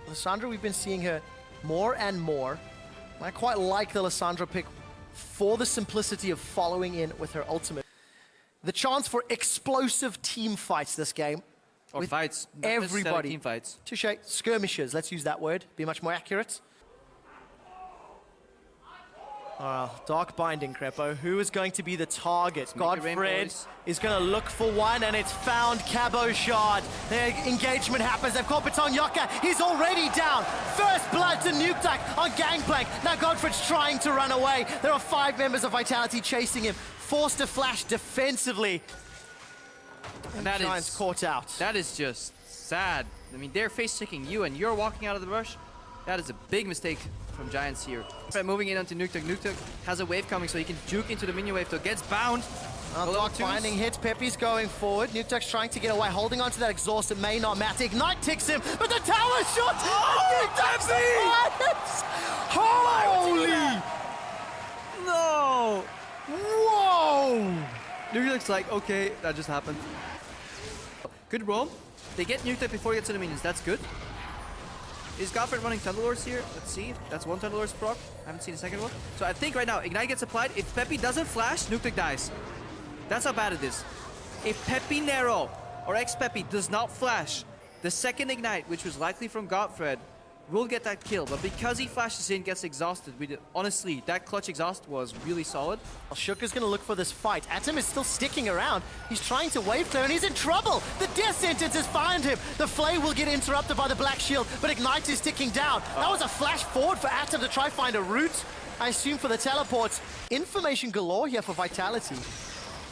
Lissandra, we've been seeing her more and more. I quite like the Lissandra pick for the simplicity of following in with her ultimate. The chance for explosive team fights this game. Or with fights. Everybody. Team fights. Touche. Skirmishes, let's use that word. Be much more accurate. Dark Binding, Crepo. Who is going to be the target? GODFRED is going to look for one, and it's found Cabochard. Their engagement happens. They've caught BetonJocke. He's already down. First blood to Nukeduck on Gangplank. Now GODFRED's trying to run away. There are 5 members of Vitality chasing him. Forced to flash defensively. And that is caught out. That is just sad. I mean, they're face-checking you, and you're walking out of the rush. That is a big mistake from Giants here. Moving in onto Nukeduck. Nukeduck has a wave coming, so he can juke into the minion wave, so gets bound. Dark Binding hits. XPePii's going forward. Nukeduck's trying to get away, holding onto that exhaust. It may not matter. Ignite ticks him, but the tower shot! Oh, Holy! No! Whoa! Nukeduck's like, okay, that just happened. Good roam. They get Nukeduck before he gets to the minions. That's good. Is GODFRED running Thunderlords here? Let's see. That's one Thunderlord's proc. I haven't seen the second one. So I think right now, Ignite gets applied. If XPePii doesn't flash, Nukeduck dies. That's how bad it is. If XPePii Nero or xPePii does not flash, the second Ignite, which was likely from GODFRED, will get that kill. But because he flashes in, gets exhausted. Honestly, that clutch exhaust was really solid. Shook is going to look for this fight. Atom is still sticking around. He's trying to wave clear, and he's in trouble. The death sentence has found him. The flay will get interrupted by the black shield, but Ignite is ticking down. That was a flash forward for Atom to try find a route, I assume, for the teleports. Information galore here for Vitality.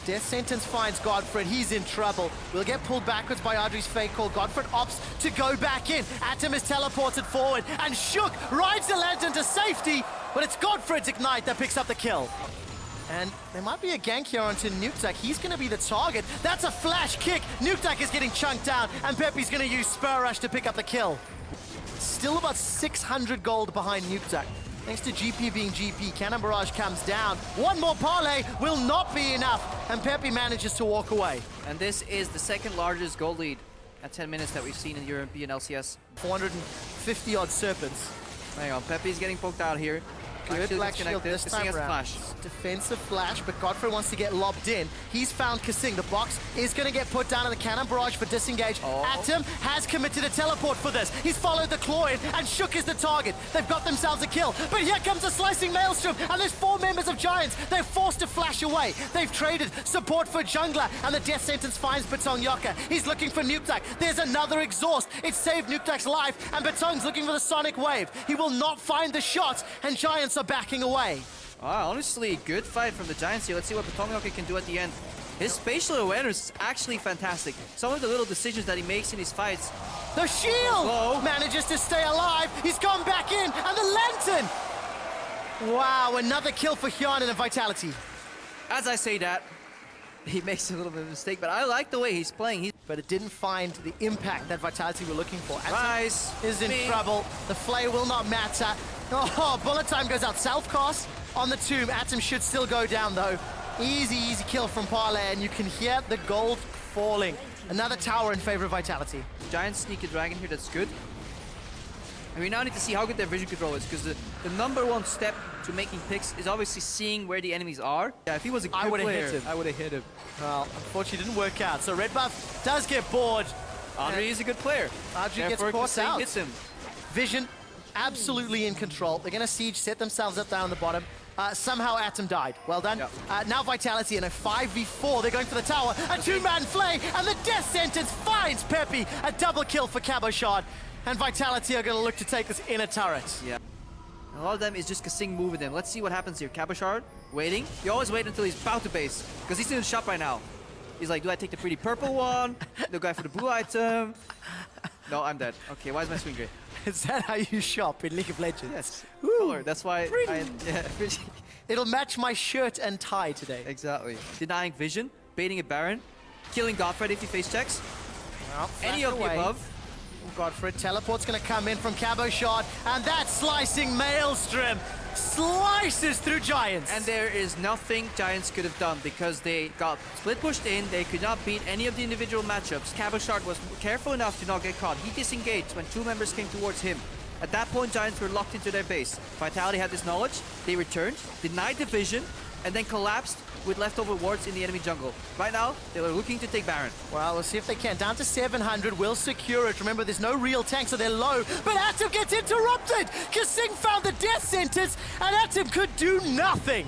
Death sentence finds GODFRED. He's in trouble. We'll get pulled backwards by Adryh's fake call. GODFRED opts to go back in. Atom is teleported forward, and Shook rides the lantern to safety, but it's GODFRED's Ignite that picks up the kill. And there might be a gank here onto Nukeduck. He's going to be the target. That's a flash kick. Nukeduck is getting chunked down, and XPePii's going to use Spur Rush to pick up the kill. Still about 600 gold behind Nukeduck. Thanks to GP being GP, Cannon Barrage comes down. One more parlay will not be enough, and XPePii manages to walk away. And this is the second largest gold lead at 10 minutes that we've seen in European LCS. 450 odd serpents. Hang on, XPePii's getting poked out here. Good black shield this time around. Flash. Defensive flash, but GODFRED wants to get lobbed in. He's found kaSing. The box is going to get put down in the cannon barrage for disengage. Atom has committed a teleport for this. He's followed the claw in, and Shook is the target. They've got themselves a kill, but here comes a slicing maelstrom, and there's 4 members of Giants. They're forced to flash away. They've traded support for jungler, and the death sentence finds BetonJocke. He's looking for Nukeduck. There's another exhaust. It saved Nukeduck's life, and Beton's looking for the sonic wave. He will not find the shot, and Giants are backing away. Honestly, good fight from the Giants here. Let's see what BetonJocke can do at the end. His spatial awareness is actually fantastic. Some of the little decisions that he makes in his fights. The shield manages to stay alive. He's gone back in, and the lantern. Wow, another kill for Hjarnan and Vitality. As I say that, he makes a little bit of a mistake, but I like the way he's playing. But it didn't find the impact that Vitality were looking for. Rise is in trouble. The flay will not matter. Oh, bullet time goes out. Self-cast on the tomb. Atom should still go down, though. Easy, easy kill from Parlay, and you can hear the gold falling. Another tower in favor of Vitality. Giant sneak a dragon here, that's good. And we now need to see how good their vision control is, because the #1 step to making picks is obviously seeing where the enemies are. Yeah, if he was a good player, I would have hit him. Well, unfortunately, it didn't work out. So red buff does get bored. Ahri is a good player. Adryh gets caught out. Hits him. Vision absolutely in control. They're going to siege, set themselves up down the bottom. Somehow Atom died. Well done. Yep. Now Vitality in a 5v4. They're going for the tower. A 2-man flay, and the death sentence finds XPePii. A double kill for Cabochard. And Vitality are going to look to take this inner turret. Yeah. A lot of them is just kaSing moving them. Let's see what happens here. Cabochard, waiting. You always wait until he's about to base, because he's in the shop right now. He's like, do I take the pretty purple one? The guy for the blue item? No, I'm dead. Okay, why is my swing gray? Is that how you shop in League of Legends? Yes. Color. That's why It'll match my shirt and tie today. Exactly. Denying vision, baiting a Baron, killing GODFRED if he face checks. Well, any of the above. GODFRED teleport's gonna come in from Cabochard, and that slicing Maelstrom slices through Giants. And there is nothing Giants could have done because they got split pushed in. They could not beat any of the individual matchups. Cabochard was careful enough to not get caught. He disengaged when two members came towards him. At that point, Giants were locked into their base. Vitality had this knowledge. They returned, denied the vision, and then collapsed with leftover wards in the enemy jungle. Right now, they are looking to take Baron. Well, we'll see if they can. Down to 700, will secure it. Remember, there's no real tank, so they're low. But Atom gets interrupted! kaSing found the death sentence, and Atom could do nothing!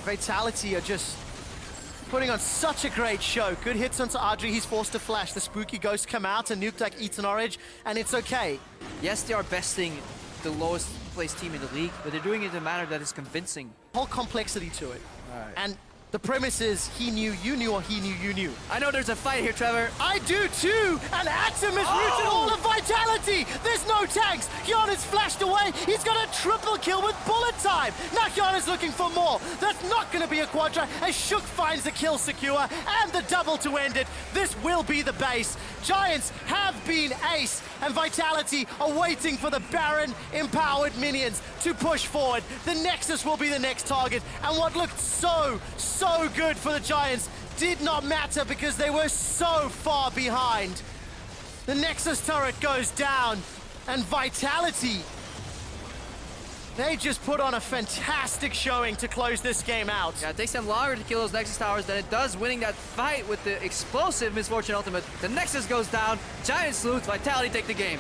Vitality are just putting on such a great show. Good hits onto Adryh, he's forced to flash. The spooky ghosts come out, and Nukeduck eats an orange, and it's okay. Yes, they are besting the lowest placed team in the league, but they're doing it in a manner that is convincing. Whole complexity to it. And the premise is he knew you knew, or he knew you knew. I know there's a fight here, Trevor. I do too! And Atom has rooted all of Vitality! There's no tanks! Hjarnan's flashed away! He's got a triple kill with bullet time! Now Hjarnan's looking for more! That's not gonna be a quadra as Shook finds the kill secure and the double to end it. This will be the base. Giants have been ace, and Vitality are waiting for the Baron empowered minions to push forward. The Nexus will be the next target, and what looked so good for the Giants did not matter because they were so far behind. The Nexus turret goes down, and Vitality, they just put on a fantastic showing to close this game out. Yeah, it takes them longer to kill those Nexus towers than it does winning that fight with the explosive Misfortune ultimate. The Nexus goes down, Giants lose, Vitality take the game.